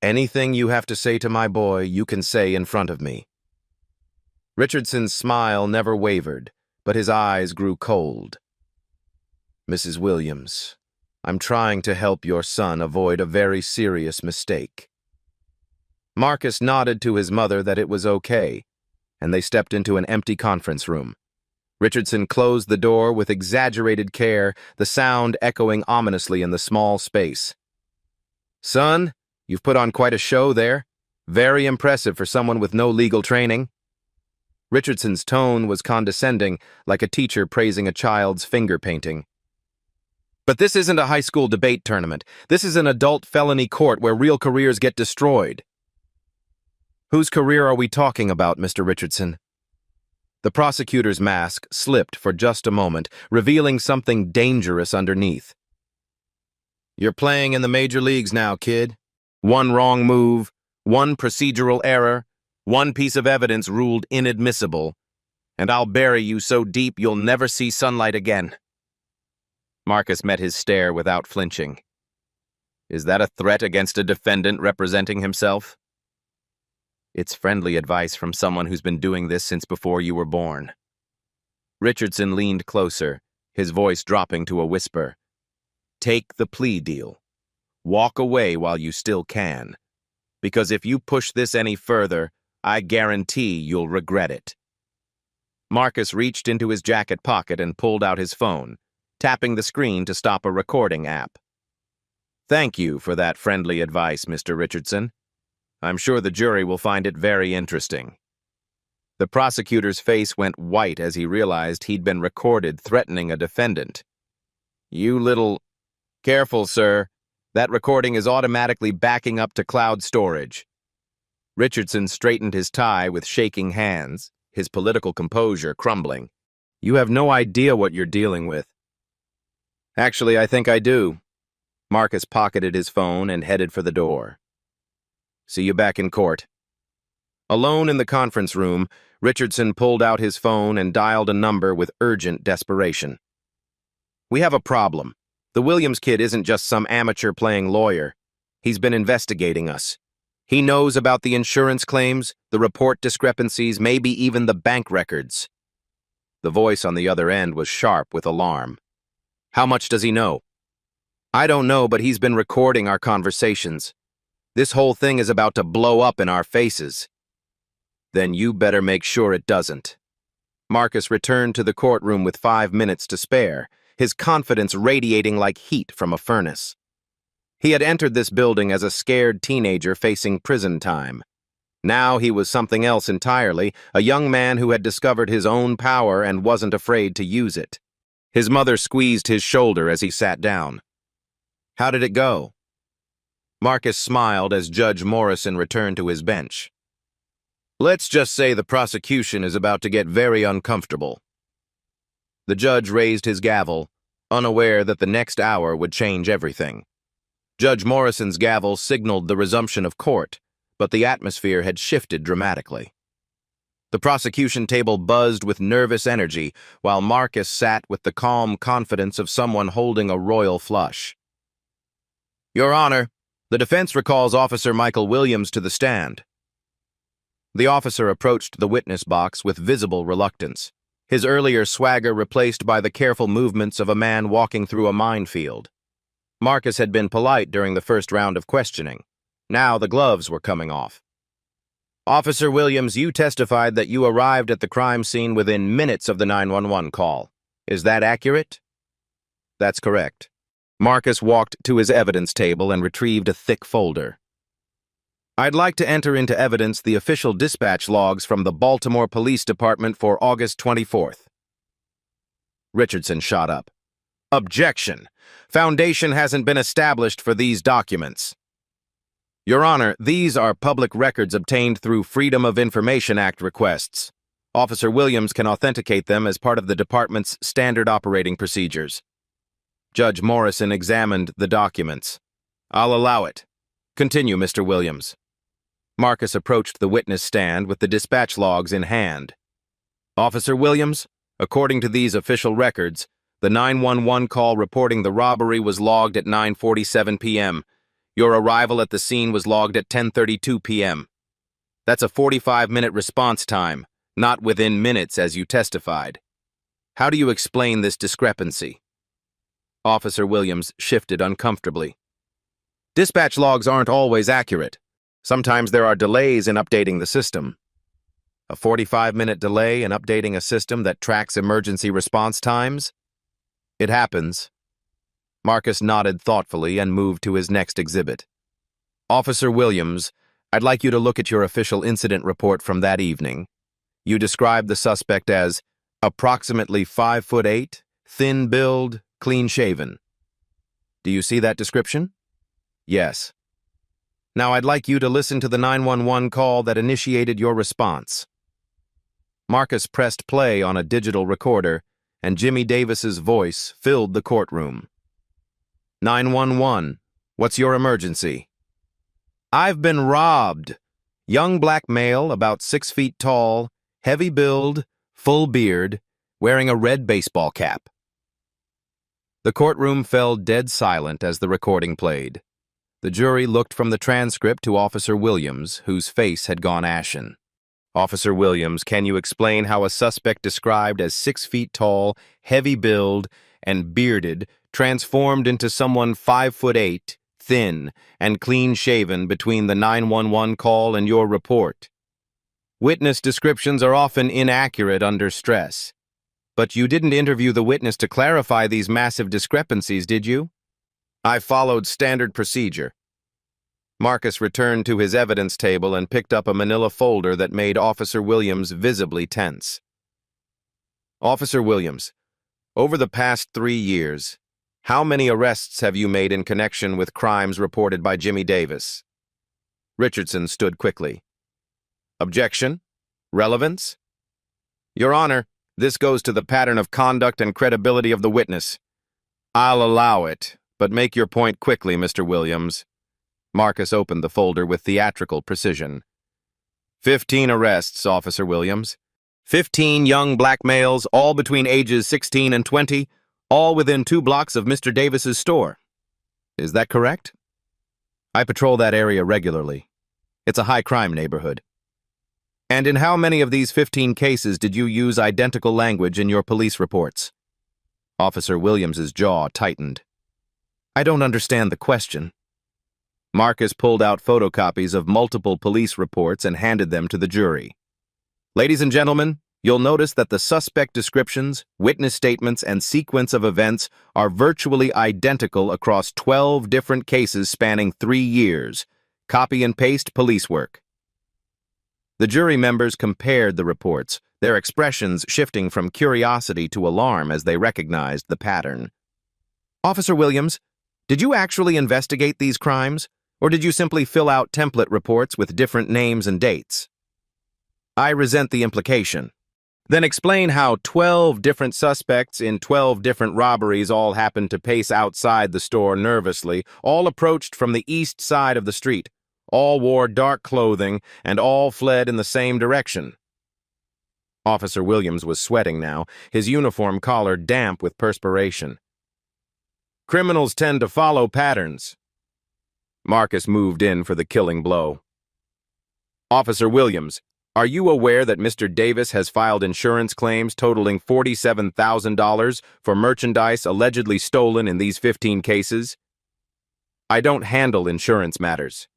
Anything you have to say to my boy, you can say in front of me. Richardson's smile never wavered, but his eyes grew cold. Mrs. Williams, I'm trying to help your son avoid a very serious mistake. Marcus nodded to his mother that it was okay, and they stepped into an empty conference room. Richardson closed the door with exaggerated care, the sound echoing ominously in the small space. Son, you've put on quite a show there. Very impressive for someone with no legal training. Richardson's tone was condescending, like a teacher praising a child's finger painting. But this isn't a high school debate tournament. This is an adult felony court where real careers get destroyed. Whose career are we talking about, Mr. Richardson? The prosecutor's mask slipped for just a moment, revealing something dangerous underneath. You're playing in the major leagues now, kid. One wrong move, one procedural error, one piece of evidence ruled inadmissible, and I'll bury you so deep you'll never see sunlight again. Marcus met his stare without flinching. Is that a threat against a defendant representing himself? It's friendly advice from someone who's been doing this since before you were born. Richardson leaned closer, his voice dropping to a whisper. Take the plea deal. Walk away while you still can. Because if you push this any further, I guarantee you'll regret it. Marcus reached into his jacket pocket and pulled out his phone, tapping the screen to stop a recording app. "Thank you for that friendly advice, Mr. Richardson. I'm sure the jury will find it very interesting." The prosecutor's face went white as he realized he'd been recorded threatening a defendant. "You little—" "Careful, sir. That recording is automatically backing up to cloud storage." Richardson straightened his tie with shaking hands, his political composure crumbling. "You have no idea what you're dealing with." "Actually, I think I do." Marcus pocketed his phone and headed for the door. "See you back in court." Alone in the conference room, Richardson pulled out his phone and dialed a number with urgent desperation. "We have a problem. The Williams kid isn't just some amateur playing lawyer. He's been investigating us. He knows about the insurance claims, the report discrepancies, maybe even the bank records." The voice on the other end was sharp with alarm. "How much does he know?" "I don't know, but he's been recording our conversations. This whole thing is about to blow up in our faces." "Then you better make sure it doesn't." Marcus returned to the courtroom with 5 minutes to spare, his confidence radiating like heat from a furnace. He had entered this building as a scared teenager facing prison time. Now he was something else entirely, a young man who had discovered his own power and wasn't afraid to use it. His mother squeezed his shoulder as he sat down. "How did it go?" Marcus smiled as Judge Morrison returned to his bench. "Let's just say the prosecution is about to get very uncomfortable." The judge raised his gavel, unaware that the next hour would change everything. Judge Morrison's gavel signaled the resumption of court, but the atmosphere had shifted dramatically. The prosecution table buzzed with nervous energy, while Marcus sat with the calm confidence of someone holding a royal flush. "Your Honor, the defense recalls Officer Michael Williams to the stand." The officer approached the witness box with visible reluctance, his earlier swagger replaced by the careful movements of a man walking through a minefield. Marcus had been polite during the first round of questioning. Now the gloves were coming off. "Officer Williams, you testified that you arrived at the crime scene within minutes of the 911 call. Is that accurate?" "That's correct." Marcus walked to his evidence table and retrieved a thick folder. "I'd like to enter into evidence the official dispatch logs from the Baltimore Police Department for August 24th. Richardson shot up. "Objection! Foundation hasn't been established for these documents." "Your Honor, these are public records obtained through Freedom of Information Act requests. Officer Williams can authenticate them as part of the department's standard operating procedures." Judge Morrison examined the documents. "I'll allow it. Continue, Mr. Williams." Marcus approached the witness stand with the dispatch logs in hand. "Officer Williams, according to these official records, the 911 call reporting the robbery was logged at 9:47 p.m. Your arrival at the scene was logged at 10:32 p.m. That's a 45-minute response time, not within minutes as you testified. How do you explain this discrepancy?" Officer Williams shifted uncomfortably. "Dispatch logs aren't always accurate. Sometimes there are delays in updating the system." "A 45-minute delay in updating a system that tracks emergency response times?" "It happens." Marcus nodded thoughtfully and moved to his next exhibit. "Officer Williams, I'd like you to look at your official incident report from that evening. You described the suspect as approximately 5'8", thin build, clean-shaven. Do you see that description?" "Yes." "Now I'd like you to listen to the 911 call that initiated your response." Marcus pressed play on a digital recorder, and Jimmy Davis's voice filled the courtroom. 911, what's your emergency?" "I've been robbed. Young black male, about 6 feet tall, heavy build, full beard, wearing a red baseball cap." The courtroom fell dead silent as the recording played. The jury looked from the transcript to Officer Williams, whose face had gone ashen. "Officer Williams, can you explain how a suspect described as 6 feet tall, heavy build, and bearded transformed into someone 5'8", thin, and clean-shaven between the 911 call and your report?" Witness descriptions are often inaccurate under stress. But you didn't interview the witness to clarify these massive discrepancies, did you? I followed standard procedure. Marcus returned to his evidence table and picked up a manila folder that made Officer Williams visibly tense. Officer Williams, over the past 3 years, how many arrests have you made in connection with crimes reported by Jimmy Davis? Richardson stood quickly. Objection? Relevance? Your Honor, this goes to the pattern of conduct and credibility of the witness. I'll allow it, but make your point quickly, Mr. Williams. Marcus opened the folder with theatrical precision. 15 arrests, Officer Williams. 15 young black males, all between ages 16 and 20, all within 2 blocks of Mr. Davis's store. Is that correct? I patrol that area regularly. It's a high-crime neighborhood. And in how many of these 15 cases did you use identical language in your police reports? Officer Williams's jaw tightened. I don't understand the question. Marcus pulled out photocopies of multiple police reports and handed them to the jury. Ladies and gentlemen, you'll notice that the suspect descriptions, witness statements, and sequence of events are virtually identical across 12 different cases spanning 3 years. Copy and paste police work. The jury members compared the reports, their expressions shifting from curiosity to alarm as they recognized the pattern. Officer Williams, did you actually investigate these crimes, or did you simply fill out template reports with different names and dates? I resent the implication. Then explain how 12 different suspects in 12 different robberies all happened to pace outside the store nervously, all approached from the east side of the street, all wore dark clothing, and all fled in the same direction. Officer Williams was sweating now, his uniform collar damp with perspiration. Criminals tend to follow patterns. Marcus moved in for the killing blow. Officer Williams, are you aware that Mr. Davis has filed insurance claims totaling $47,000 for merchandise allegedly stolen in these 15 cases? I don't handle insurance matters.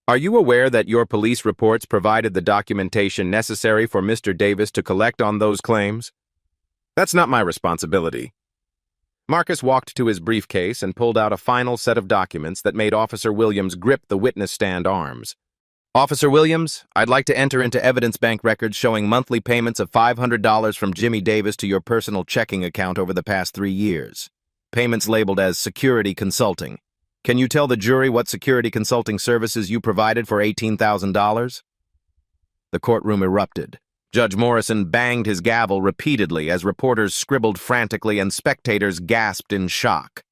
Are you aware that your police reports provided the documentation necessary for Mr. Davis to collect on those claims? That's not my responsibility. Marcus walked to his briefcase and pulled out a final set of documents that made Officer Williams grip the witness stand arms. Officer Williams, I'd like to enter into evidence bank records showing monthly payments of $500 from Jimmy Davis to your personal checking account over the past 3 years. Payments labeled as security consulting. Can you tell the jury what security consulting services you provided for $18,000? The courtroom erupted. Judge Morrison banged his gavel repeatedly as reporters scribbled frantically and spectators gasped in shock.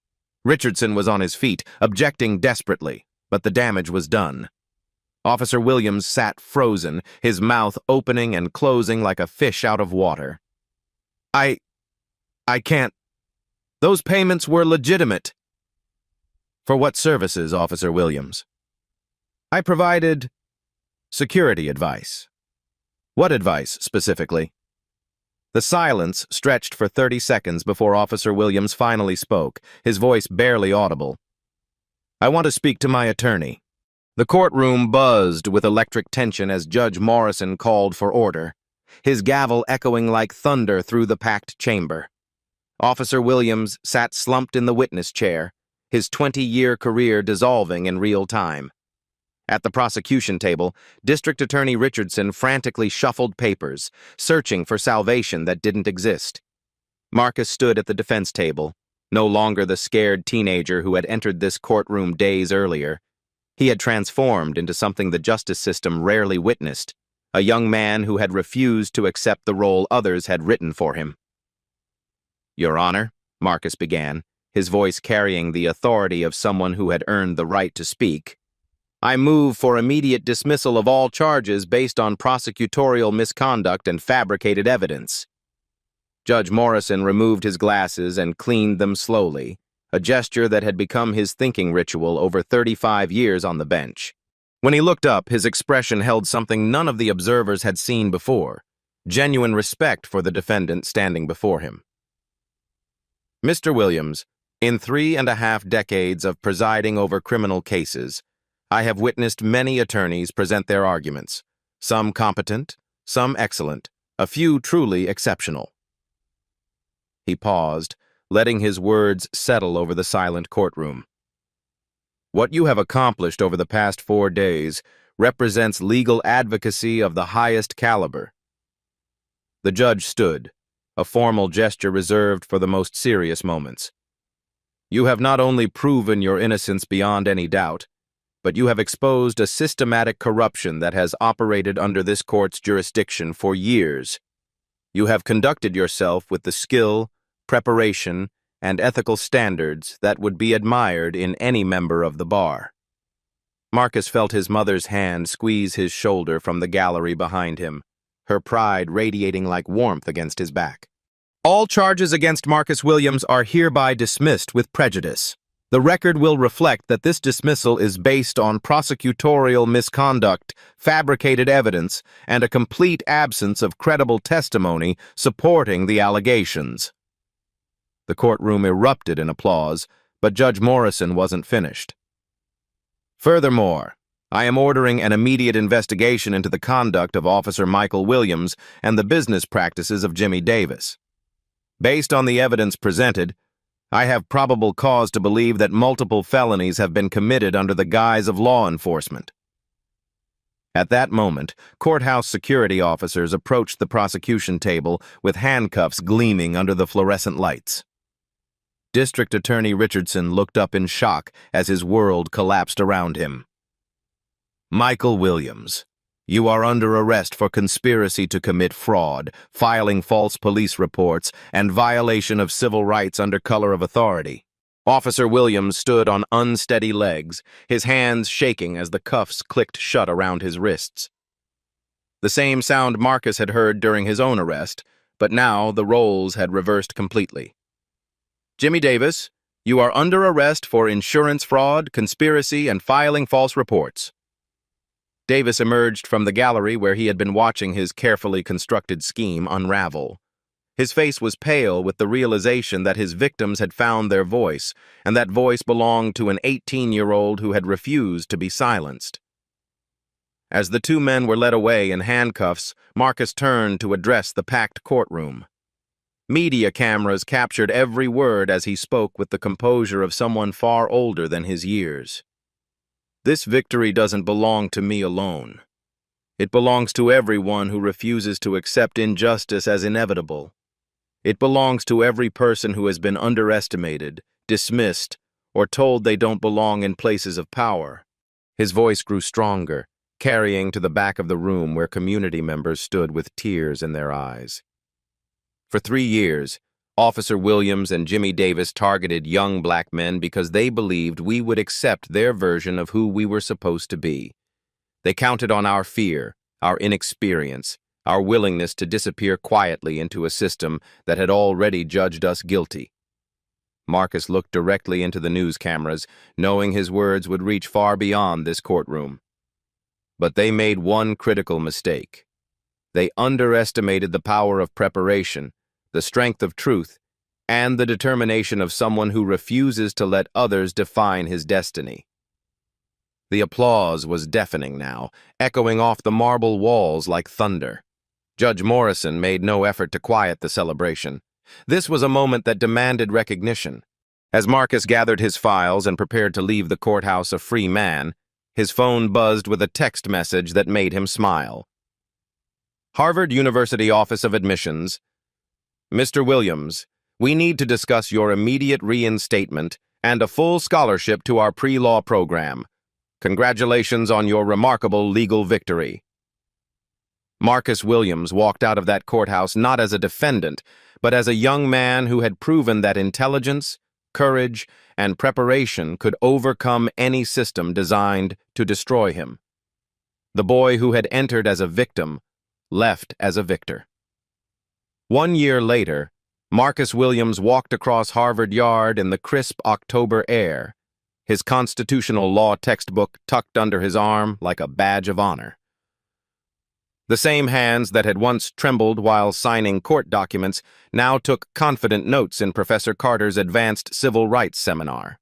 Richardson was on his feet, objecting desperately, but the damage was done. Officer Williams sat frozen, his mouth opening and closing like a fish out of water. I can't. Those payments were legitimate. For what services, Officer Williams? I provided security advice. What advice, specifically? The silence stretched for 30 seconds before Officer Williams finally spoke, his voice barely audible. I want to speak to my attorney. The courtroom buzzed with electric tension as Judge Morrison called for order, his gavel echoing like thunder through the packed chamber. Officer Williams sat slumped in the witness chair, his 20-year career dissolving in real time. At the prosecution table, District Attorney Richardson frantically shuffled papers, searching for salvation that didn't exist. Marcus stood at the defense table, no longer the scared teenager who had entered this courtroom days earlier. He had transformed into something the justice system rarely witnessed, a young man who had refused to accept the role others had written for him. Your Honor, Marcus began, his voice carrying the authority of someone who had earned the right to speak. I move for immediate dismissal of all charges based on prosecutorial misconduct and fabricated evidence. Judge Morrison removed his glasses and cleaned them slowly, a gesture that had become his thinking ritual over 35 years on the bench. When he looked up, his expression held something none of the observers had seen before, genuine respect for the defendant standing before him. Mr. Williams, in 3.5 decades of presiding over criminal cases, I have witnessed many attorneys present their arguments, Some competent, some excellent, a few truly exceptional. He paused, letting his words settle over the silent courtroom. What you have accomplished over the past 4 days represents legal advocacy of the highest caliber. The judge stood, a formal gesture reserved for the most serious moments. You have not only proven your innocence beyond any doubt, but you have exposed a systematic corruption that has operated under this court's jurisdiction for years. You have conducted yourself with the skill, preparation, and ethical standards that would be admired in any member of the bar. Marcus felt his mother's hand squeeze his shoulder from the gallery behind him, her pride radiating like warmth against his back. All charges against Marcus Williams are hereby dismissed with prejudice. The record will reflect that this dismissal is based on prosecutorial misconduct, fabricated evidence, and a complete absence of credible testimony supporting the allegations. The courtroom erupted in applause, but Judge Morrison wasn't finished. Furthermore, I am ordering an immediate investigation into the conduct of Officer Michael Williams and the business practices of Jimmy Davis. Based on the evidence presented, I have probable cause to believe that multiple felonies have been committed under the guise of law enforcement. At that moment, courthouse security officers approached the prosecution table with handcuffs gleaming under the fluorescent lights. District Attorney Richardson looked up in shock as his world collapsed around him. Michael Williams, you are under arrest for conspiracy to commit fraud, filing false police reports, and violation of civil rights under color of authority. Officer Williams stood on unsteady legs, his hands shaking as the cuffs clicked shut around his wrists. The same sound Marcus had heard during his own arrest, but now the roles had reversed completely. Jimmy Davis, you are under arrest for insurance fraud, conspiracy, and filing false reports. Davis emerged from the gallery where he had been watching his carefully constructed scheme unravel. His face was pale with the realization that his victims had found their voice, and that voice belonged to an 18-year-old who had refused to be silenced. As the two men were led away in handcuffs, Marcus turned to address the packed courtroom. Media cameras captured every word as he spoke with the composure of someone far older than his years. This victory doesn't belong to me alone. It belongs to everyone who refuses to accept injustice as inevitable. It belongs to every person who has been underestimated, dismissed, or told they don't belong in places of power. His voice grew stronger, carrying to the back of the room where community members stood with tears in their eyes. For 3 years, Officer Williams and Jimmy Davis targeted young black men because they believed we would accept their version of who we were supposed to be. They counted on our fear, our inexperience, our willingness to disappear quietly into a system that had already judged us guilty. Marcus looked directly into the news cameras, knowing his words would reach far beyond this courtroom. But they made one critical mistake. They underestimated the power of preparation, the strength of truth, and the determination of someone who refuses to let others define his destiny. The applause was deafening now, echoing off the marble walls like thunder. Judge Morrison made no effort to quiet the celebration. This was a moment that demanded recognition. As Marcus gathered his files and prepared to leave the courthouse a free man, his phone buzzed with a text message that made him smile. Harvard University Office of Admissions. Mr. Williams, we need to discuss your immediate reinstatement and a full scholarship to our pre-law program. Congratulations on your remarkable legal victory. Marcus Williams walked out of that courthouse not as a defendant, but as a young man who had proven that intelligence, courage, and preparation could overcome any system designed to destroy him. The boy who had entered as a victim left as a victor. 1 year later, Marcus Williams walked across Harvard Yard in the crisp October air, his constitutional law textbook tucked under his arm like a badge of honor. The same hands that had once trembled while signing court documents now took confident notes in Professor Carter's advanced civil rights seminar.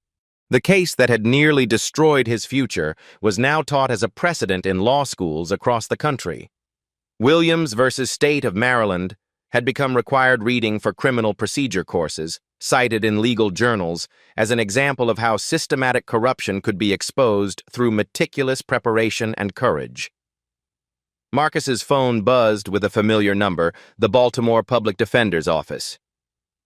The case that had nearly destroyed his future was now taught as a precedent in law schools across the country. Williams versus State of Maryland had become required reading for criminal procedure courses, cited in legal journals as an example of how systematic corruption could be exposed through meticulous preparation and courage. Marcus's phone buzzed with a familiar number, the Baltimore Public Defender's Office.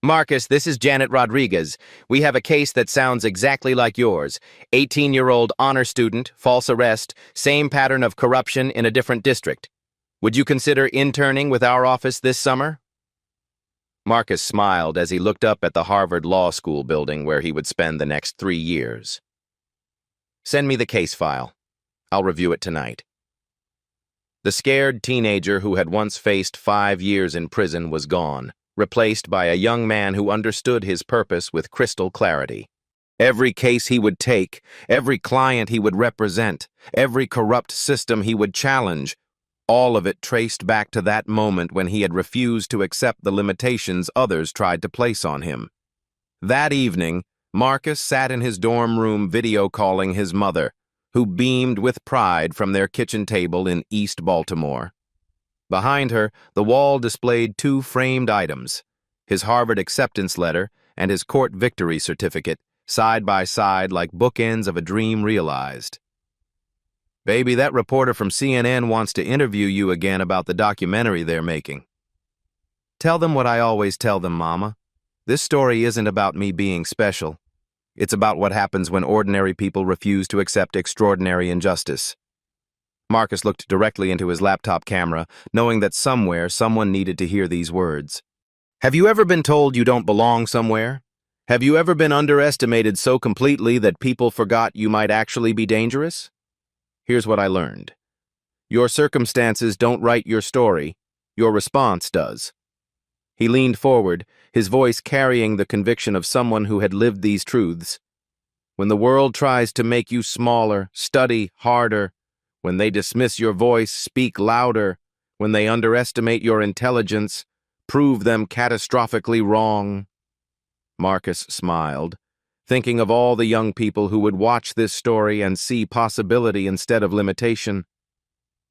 "Marcus, this is Janet Rodriguez. We have a case that sounds exactly like yours. 18-year-old honor student, false arrest, same pattern of corruption in a different district. Would you consider interning with our office this summer?" Marcus smiled as he looked up at the Harvard Law School building where he would spend the next 3 years. "Send me the case file. I'll review it tonight." The scared teenager who had once faced 5 years in prison was gone, replaced by a young man who understood his purpose with crystal clarity. Every case he would take, every client he would represent, every corrupt system he would challenge, all of it traced back to that moment when he had refused to accept the limitations others tried to place on him. That evening, Marcus sat in his dorm room video calling his mother, who beamed with pride from their kitchen table in East Baltimore. Behind her, the wall displayed 2 framed items, his Harvard acceptance letter and his court victory certificate, side by side like bookends of a dream realized. "Baby, that reporter from CNN wants to interview you again about the documentary they're making." "Tell them what I always tell them, Mama. This story isn't about me being special. It's about what happens when ordinary people refuse to accept extraordinary injustice." Marcus looked directly into his laptop camera, knowing that somewhere someone needed to hear these words. Have you ever been told you don't belong somewhere? Have you ever been underestimated so completely that people forgot you might actually be dangerous? Here's what I learned. Your circumstances don't write your story. Your response does. He leaned forward, his voice carrying the conviction of someone who had lived these truths. When the world tries to make you smaller, study harder. When they dismiss your voice, speak louder. When they underestimate your intelligence, prove them catastrophically wrong. Marcus smiled, thinking of all the young people who would watch this story and see possibility instead of limitation.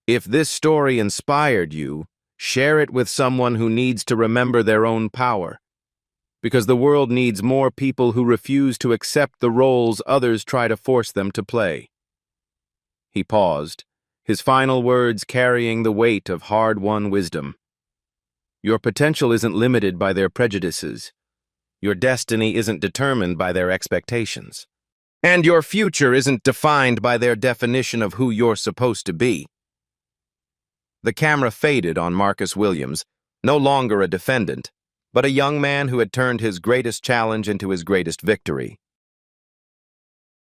If this story inspired you, share it with someone who needs to remember their own power. Because the world needs more people who refuse to accept the roles others try to force them to play. He paused, his final words carrying the weight of hard-won wisdom. Your potential isn't limited by their prejudices. Your destiny isn't determined by their expectations. And your future isn't defined by their definition of who you're supposed to be. The camera faded on Marcus Williams, no longer a defendant, but a young man who had turned his greatest challenge into his greatest victory.